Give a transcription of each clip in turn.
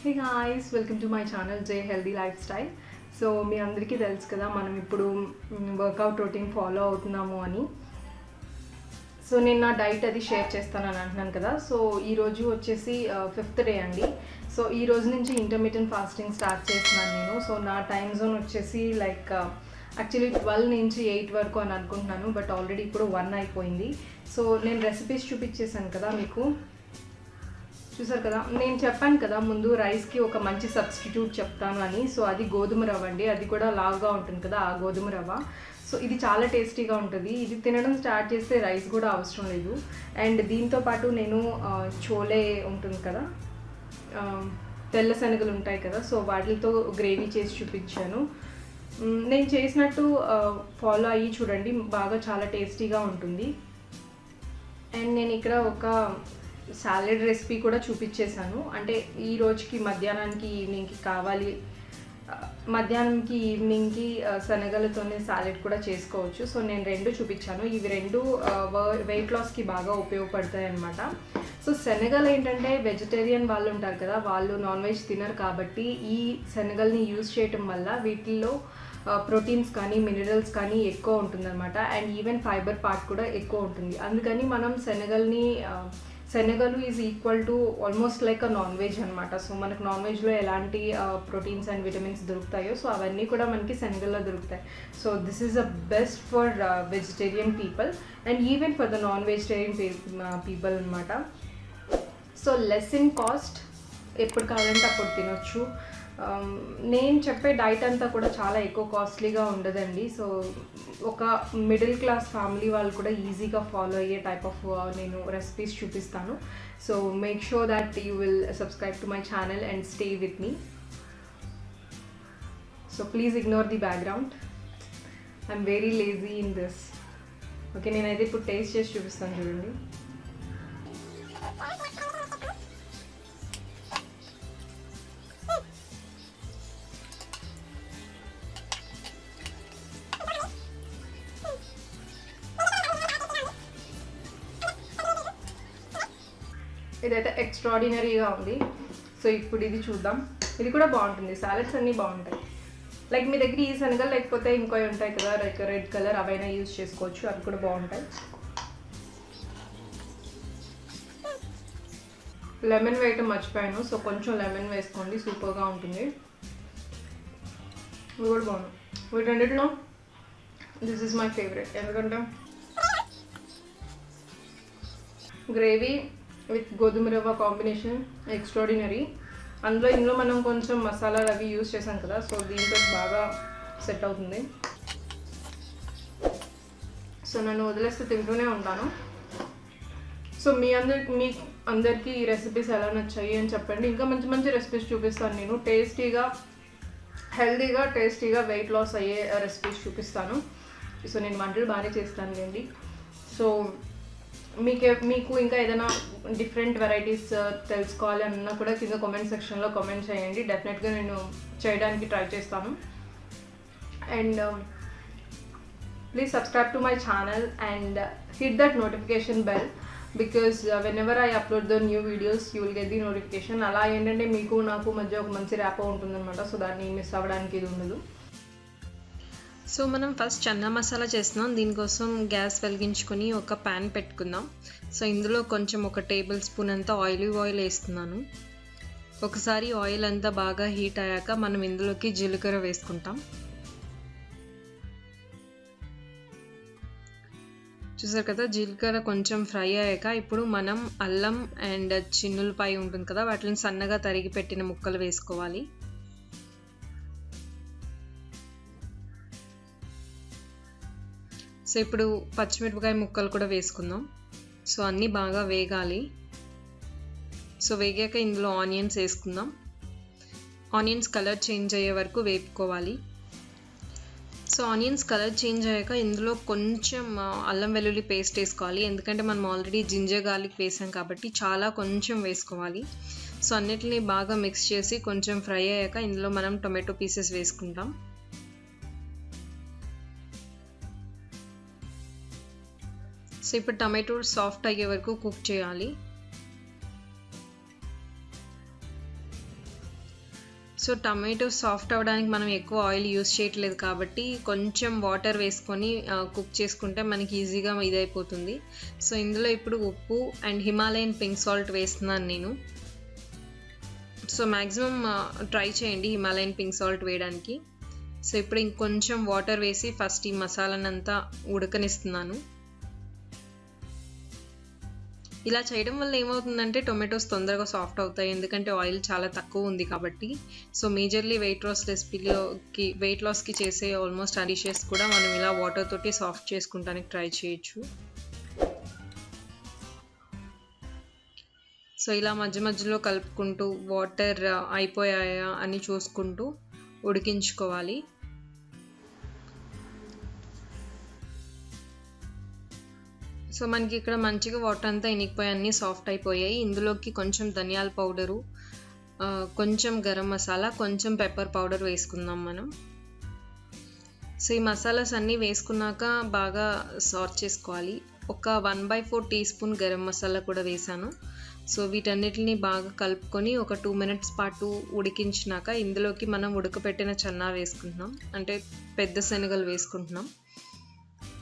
Hey guys, welcome to my channel J healthy lifestyle. So మీ అందరికీ తెలుసు కదా, మనం ఇప్పుడు వర్కౌట్ రొటీన్ ఫాలో అవుతున్నాము అని. సో నేను నా డైట్ అది షేర్ చేస్తానని అంటున్నాను కదా. సో ఈరోజు వచ్చేసి 5th డే అండి. సో ఈ రోజు నుంచి ఇంటర్మీడియట్ ఫాస్టింగ్ స్టార్ట్ చేస్తున్నాను నేను. సో నా టైం జోన్ వచ్చేసి లైక్ యాక్చువల్లీ 12 నుంచి 8 వరకు అని అనుకుంటున్నాను, బట్ ఆల్రెడీ ఇప్పుడు 1 అయిపోయింది. సో నేను రెసిపీస్ చూపించేసాను కదా మీకు, చూసారు కదా. నేను చెప్పాను కదా ముందు రైస్కి ఒక మంచి సబ్స్టిట్యూట్ చెప్తాను అని. సో అది గోధుమ రవ్వ అండి, అది కూడా లావుగా ఉంటుంది కదా ఆ గోధుమ రవ్వ. సో ఇది చాలా టేస్టీగా ఉంటుంది. ఇది తినడం స్టార్ట్ చేస్తే రైస్ కూడా అవసరం లేదు. అండ్ దీంతో పాటు నేను చోలే ఉంటుంది కదా, తెల్ల శనగలు ఉంటాయి కదా, సో వాటితో గ్రేవీ చేసి చూపించాను. నేను చేసినట్టు ఫాలో అయ్యి చూడండి, బాగా చాలా టేస్టీగా ఉంటుంది. అండ్ నేను ఇక్కడ ఒక సాలెడ్ రెసిపీ కూడా చూపించేశాను. అంటే ఈ రోజుకి మధ్యాహ్నానికి ఈవినింగ్కి కావాలి, మధ్యాహ్నంకి ఈవినింగ్కి శనగలతోనే సాలెడ్ కూడా చేసుకోవచ్చు. సో నేను రెండు చూపించాను. ఇవి రెండు వెయిట్ లాస్కి బాగా ఉపయోగపడతాయి అన్నమాట. సో శనగలు ఏంటంటే వెజిటేరియన్ వాళ్ళు ఉంటారు కదా, వాళ్ళు నాన్ వెజ్ తినరు కాబట్టి ఈ శనగల్ని యూజ్ చేయటం వల్ల వీటిల్లో ప్రోటీన్స్ కానీ మినరల్స్ కానీ ఎక్కువ ఉంటుందన్నమాట. అండ్ ఈవెన్ ఫైబర్ పార్ట్ కూడా ఎక్కువ ఉంటుంది. అందుకని మనం శనగలు is equal to almost like a non veg అనమాట. సో మనకు నాన్ వెజ్లో ఎలాంటి ప్రోటీన్స్ అండ్ విటమిన్స్ దొరుకుతాయో సో అవన్నీ కూడా మనకి శనగల్లో దొరుకుతాయి. So this is the best for vegetarian people and even for the non vegetarian people అనమాట. సో లెస్ ఇన్ కాస్ట్, ఎప్పుడు కావాలంటే అప్పుడు తినొచ్చు. నేను చెప్పే డైట్ అంతా కూడా చాలా ఎక్కువ కాస్ట్లీగా ఉండదండి. సో ఒక మిడిల్ క్లాస్ ఫ్యామిలీ వాళ్ళు కూడా ఈజీగా ఫాలో అయ్యే టైప్ ఆఫ్ నేను రెసిపీస్ చూపిస్తాను. So make sure that you will subscribe to my channel and stay with me. So please ignore the background, I'm very lazy in this. Okay, నేనైతే ఇప్పుడు taste చేసి చూపిస్తాను చూడండి. ఇదైతే ఎక్స్ట్రాడినరీగా ఉంది. సో ఇప్పుడు ఇది చూద్దాం. ఇది కూడా బాగుంటుంది, సాలెడ్స్ అన్నీ బాగుంటాయి. లైక్ మీ దగ్గర ఈ శనగలు లేకపోతే ఇంకో ఉంటాయి కదా లైక్ రెడ్ కలర్, అవైనా యూజ్ చేసుకోవచ్చు, అవి కూడా బాగుంటాయి. లెమన్ వేయటం మర్చిపోయాను, సో కొంచెం లెమన్ వేసుకోండి, సూపర్గా ఉంటుంది. ఇవి కూడా బాగుంది. వీటన్నిటిలో దిస్ ఈజ్ మై ఫేవరెట్, ఎందుకంటే గ్రేవీ విత్ గోధుమ రవ్వ కాంబినేషన్ ఎక్స్ట్రాడినరీ. ఇందులో మనం కొంచెం మసాలాలు అవి యూజ్ చేసాం కదా, సో దీంతో బాగా సెట్ అవుతుంది. సో నన్ను వదిలేస్తే తింటూనే ఉంటాను. సో మీ అందరికీ ఈ రెసిపీస్ ఎలా నచ్చాయి అని చెప్పండి. ఇంకా మంచి మంచి రెసిపీస్ చూపిస్తాను నేను. హెల్తీగా టేస్టీగా వెయిట్ లాస్ అయ్యే రెసిపీస్ చూపిస్తాను. సో నేను వంటలు బాగానే చేస్తానులేండి. సో మీకు ఇంకా ఏదైనా డిఫరెంట్ వెరైటీస్ తెలుసుకోవాలి అన్నా కూడా కింద కామెంట్ సెక్షన్లో కామెంట్ చేయండి. డెఫినెట్గా నేను చేయడానికి ట్రై చేస్తాను. And please subscribe to my channel and hit that notification bell, because whenever I upload the new videos you will get the notification. అలా ఏంటంటే మీకు నాకు మధ్య ఒక మంచి ర్యాపో ఉంటుందన్నమాట. సో దాన్ని మిస్ అవ్వడానికి ఇది ఉండదు. సో మనం ఫస్ట్ చన్నా మసాలా చేస్తున్నాం. దీనికోసం గ్యాస్ వెలిగించుకొని ఒక ప్యాన్ పెట్టుకుందాం. సో ఇందులో కొంచెం ఒక టేబుల్ స్పూన్ అంతా ఆయిల్ వేస్తున్నాను. ఒకసారి ఆయిల్ అంతా బాగా హీట్ అయ్యాక మనం ఇందులోకి జీలకర్ర వేసుకుంటాం. చూసారు కదా, జీలకర్ర కొంచెం ఫ్రై అయ్యాక ఇప్పుడు మనం అల్లం అండ్ చిన్నులపాయ ఉంటుంది కదా, వాటిని సన్నగా తరిగి పెట్టిన ముక్కలు వేసుకోవాలి. సో ఇప్పుడు పచ్చిమిరపకాయ ముక్కలు కూడా వేసుకుందాం. సో అన్నీ బాగా వేగాలి. సో వేగాక ఇందులో ఆనియన్స్ వేసుకుందాం. ఆనియన్స్ కలర్ చేంజ్ అయ్యే వరకు వేపుకోవాలి. సో ఆనియన్స్ కలర్ చేంజ్ అయ్యాక ఇందులో కొంచెం అల్లం వెల్లుల్లి పేస్ట్ వేసుకోవాలి. ఎందుకంటే మనం ఆల్రెడీ జింజర్ గార్లిక్ వేసాం కాబట్టి చాలా కొంచెం వేసుకోవాలి. సో అన్నిటిని బాగా మిక్స్ చేసి కొంచెం ఫ్రై అయ్యాక ఇందులో మనం టొమాటో పీసెస్ వేసుకుంటాం. సో ఇప్పుడు టమాటో సాఫ్ట్ అయ్యే వరకు కుక్ చేయాలి. సో టమాటో సాఫ్ట్ అవ్వడానికి మనం ఎక్కువ ఆయిల్ యూస్ చేయట్లేదు కాబట్టి కొంచెం వాటర్ వేసుకొని కుక్ చేసుకుంటే మనకి ఈజీగా ఇదైపోతుంది. సో ఇందులో ఇప్పుడు ఉప్పు అండ్ హిమాలయన్ పింక్ సాల్ట్ వేస్తున్నాను నేను. సో మ్యాక్సిమం ట్రై చేయండి హిమాలయన్ పింక్ సాల్ట్ వేయడానికి. సో ఇప్పుడు ఇంకొంచెం వాటర్ వేసి ఫస్ట్ ఈ మసాలానంతా ఉడకనిస్తున్నాను. ఇలా చేయడం వల్ల ఏమవుతుందంటే టొమాటోస్ తొందరగా సాఫ్ట్ అవుతాయి, ఎందుకంటే ఆయిల్ చాలా తక్కువ ఉంది కాబట్టి. సో మేజర్లీ వెయిట్ లాస్కి చేసే ఆల్మోస్ట్ అన్ని డిషెస్ కూడా మనం ఇలా వాటర్ తోటి సాఫ్ట్ చేసుకుంటానికి ట్రై చేయొచ్చు. సో ఇలా మధ్య మధ్యలో కలుపుకుంటూ వాటర్ అయిపోయాయా అని చూసుకుంటూ ఉడికించుకోవాలి. సో మనకి ఇక్కడ మంచిగా వాటర్ అంతా ఇనికిపోయి అన్నీ సాఫ్ట్ అయిపోయాయి. ఇందులోకి కొంచెం ధనియాల పౌడరు, కొంచెం గరం మసాలా, కొంచెం పెప్పర్ పౌడర్ వేసుకుందాం మనం. సో ఈ మసాలాస్ అన్నీ వేసుకున్నాక బాగా సార్ట్ చేసుకోవాలి. ఒక 1/4 టీ స్పూన్ గరం మసాలా కూడా వేసాను. సో వీటన్నిటిని బాగా కలుపుకొని ఒక 2 minutes పాటు ఉడికించినాక ఇందులోకి మనం ఉడకపెట్టిన చన్నా వేసుకుంటున్నాం, అంటే పెద్ద శనగలు వేసుకుంటున్నాం.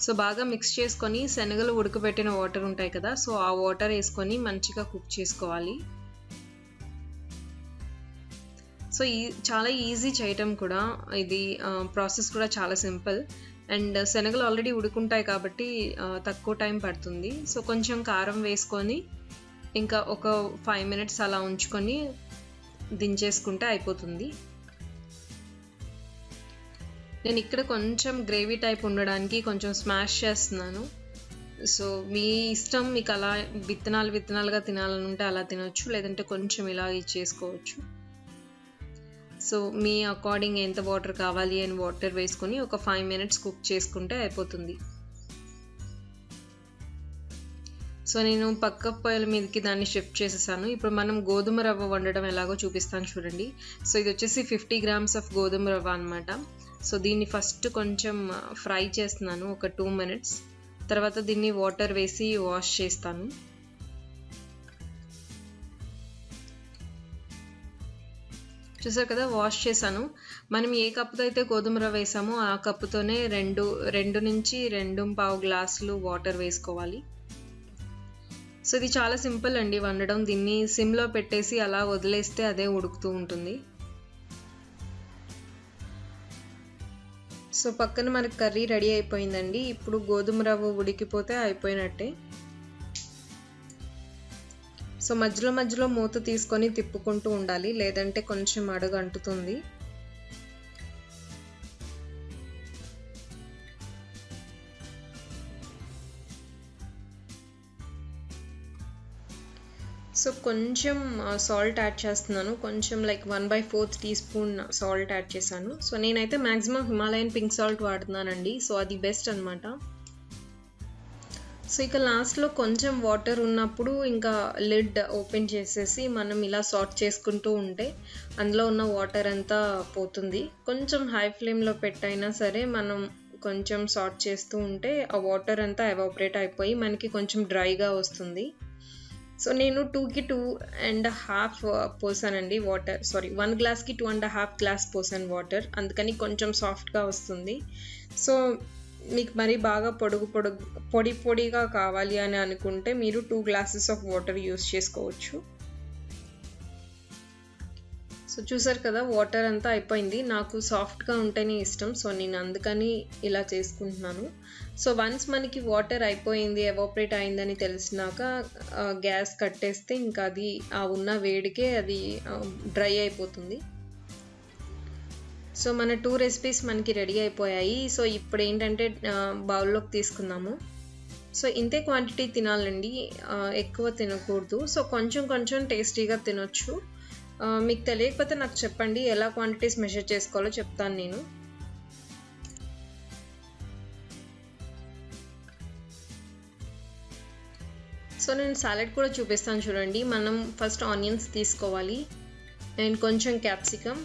సో బాగా మిక్స్ చేసుకొని శనగలు ఉడకబెట్టిన వాటర్ ఉంటాయి కదా, సో ఆ వాటర్ వేసుకొని మంచిగా కుక్ చేసుకోవాలి. సో చాలా ఈజీ చేయటం కూడా, ఇది ప్రాసెస్ కూడా చాలా సింపుల్. అండ్ శనగలు ఆల్రెడీ ఉడుకుంటాయి కాబట్టి తక్కువ టైం పడుతుంది. సో కొంచెం కారం వేసుకొని ఇంకా ఒక 5 minutes అలా ఉంచుకొని దించేసుకుంటే అయిపోతుంది. నేను ఇక్కడ కొంచెం గ్రేవీ టైప్ ఉండడానికి కొంచెం స్మాష్ చేస్తున్నాను. సో మీ ఇష్టం, మీకు అలా విత్తనాలుగా తినాలనుంటే అలా తినొచ్చు, లేదంటే కొంచెం ఇలా చేసుకోవచ్చు. సో మీ అకార్డింగ్ ఎంత వాటర్ కావాలి అని వాటర్ వేసుకొని ఒక 5 minutes కుక్ చేసుకుంటే అయిపోతుంది. సో నేను పక్క పొయ్యిల మీదకి దాన్ని షిఫ్ట్ చేసేసాను. ఇప్పుడు మనం గోధుమ రవ్వ వండడం ఎలాగో చూపిస్తాను చూడండి. సో ఇది వచ్చేసి 50 grams ఆఫ్ గోధుమ రవ్వ అనమాట. సో దీన్ని ఫస్ట్ కొంచెం ఫ్రై చేస్తున్నాను ఒక 2 minutes. తర్వాత దీన్ని వాటర్ వేసి వాష్ చేస్తాను. చూసారు కదా, వాష్ చేశాను. మనం ఏ కప్పుతో అయితే గోధుమ రవ్వ వేసామో ఆ కప్పుతోనే 2 నుంచి 2.25 గ్లాసులు వాటర్ వేసుకోవాలి. సో ఇది చాలా సింపుల్ అండి వండడం. దీన్ని సిమ్లో పెట్టేసి అలా వదిలేస్తే అదే ఉడుకుతూ ఉంటుంది. సో పక్కన మనకి కర్రీ రెడీ అయిపోయిందండి. ఇప్పుడు గోధుమ రవ్వ ఉడికిపోతే అయిపోయినట్టే. సో మధ్యలో మధ్యలో మూత తీసుకొని తిప్పుకుంటూ ఉండాలి, లేదంటే కొంచెం అడుగు అంటుతుంది. సో కొంచెం సాల్ట్ యాడ్ చేస్తున్నాను, కొంచెం like 1/4 teaspoon salt add చేశాను. సో నేనైతే మ్యాక్సిమం హిమాలయన్ పింక్ సాల్ట్ వాడుతున్నానండి, సో అది బెస్ట్ అనమాట. సో ఇక లాస్ట్లో కొంచెం వాటర్ ఉన్నప్పుడు ఇంకా లిడ్ ఓపెన్ చేసేసి మనం ఇలా సార్ట్ చేసుకుంటూ ఉంటే అందులో ఉన్న వాటర్ అంతా పోతుంది. కొంచెం హై ఫ్లేమ్లో పెట్టైనా సరే మనం కొంచెం సార్ట్ చేస్తూ ఉంటే ఆ వాటర్ అంతా ఎవాపరేట్ అయిపోయి మనకి కొంచెం డ్రైగా వస్తుంది. సో నేను 2కి 2.5 పోసానండి వాటర్, 1 గ్లాస్కి 2.5 గ్లాస్ పోసాను వాటర్, అందుకని కొంచెం సాఫ్ట్గా వస్తుంది. సో మీకు మరి బాగా పొడిగా కావాలి అని అనుకుంటే మీరు 2 glasses ఆఫ్ వాటర్ యూస్ చేసుకోవచ్చు. సో చూసారు కదా, వాటర్ అంతా అయిపోయింది. నాకు సాఫ్ట్గా ఉంటేనే ఇష్టం, సో నేను అందుకని ఇలా చేసుకుంటున్నాను. సో వన్స్ మనకి వాటర్ అయిపోయింది, ఎవాపరేట్ అయిందని తెలిసినాక గ్యాస్ కట్టేస్తే ఇంకా అది ఆ ఉన్న వేడికే అది డ్రై అయిపోతుంది. సో మన 2 రెసిపీస్ మనకి రెడీ అయిపోయాయి. సో ఇప్పుడు ఏంటంటే బౌల్లోకి తీసుకుందాము. సో ఇంతే క్వాంటిటీ తినాలండి, ఎక్కువ తినకూడదు. సో కొంచెం కొంచెం టేస్టీగా తినొచ్చు. మీకు తెలియకపోతే నాకు చెప్పండి, ఎలా క్వాంటిటీస్ మెజర్ చేసుకోవాలో చెప్తాను నేను. సో నేను సాలెడ్ కూడా చూపిస్తాను చూడండి. మనం ఫస్ట్ ఆనియన్స్ తీసుకోవాలి, అండ్ కొంచెం క్యాప్సికమ్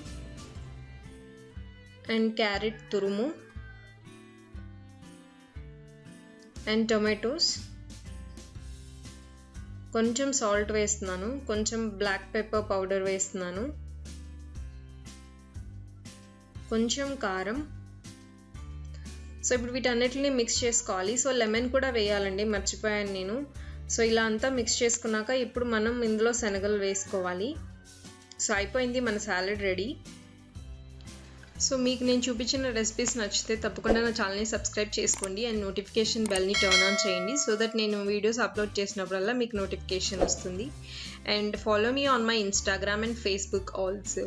అండ్ క్యారెట్ తురుము అండ్ టొమాటోస్, కొంచెం సాల్ట్ వేస్తున్నాను, కొంచెం బ్లాక్ పెప్పర్ పౌడర్ వేస్తున్నాను, కొంచెం కారం. సో ఇప్పుడు వీటన్నిటిని మిక్స్ చేసుకోవాలి. సో లెమన్ కూడా వేయాలండి, మర్చిపోయాను నేను. సో ఇలా అంతా మిక్స్ చేసుకున్నాక ఇప్పుడు మనం ఇందులో శనగలు వేసుకోవాలి. సో అయిపోయింది, మన సాలడ్ రెడీ. సో మీకు నేను చూపించిన రెసిపీస్ నచ్చితే తప్పకుండా నా ఛానల్ని సబ్స్క్రైబ్ చేసుకోండి అండ్ నోటిఫికేషన్ బెల్ని టర్న్ ఆన్ చేయండి, సో దట్ నేను వీడియోస్ అప్లోడ్ చేసినప్పుడల్లా మీకు నోటిఫికేషన్ వస్తుంది. And follow me on my Instagram and Facebook also.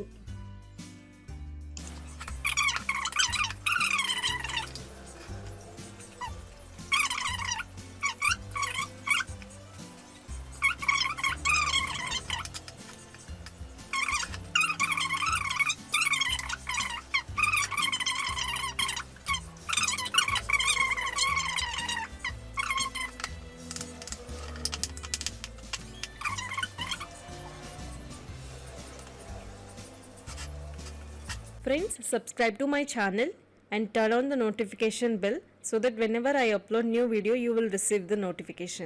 Friends, subscribe to my channel and turn on the notification bell so that whenever I upload new video you will receive the notification.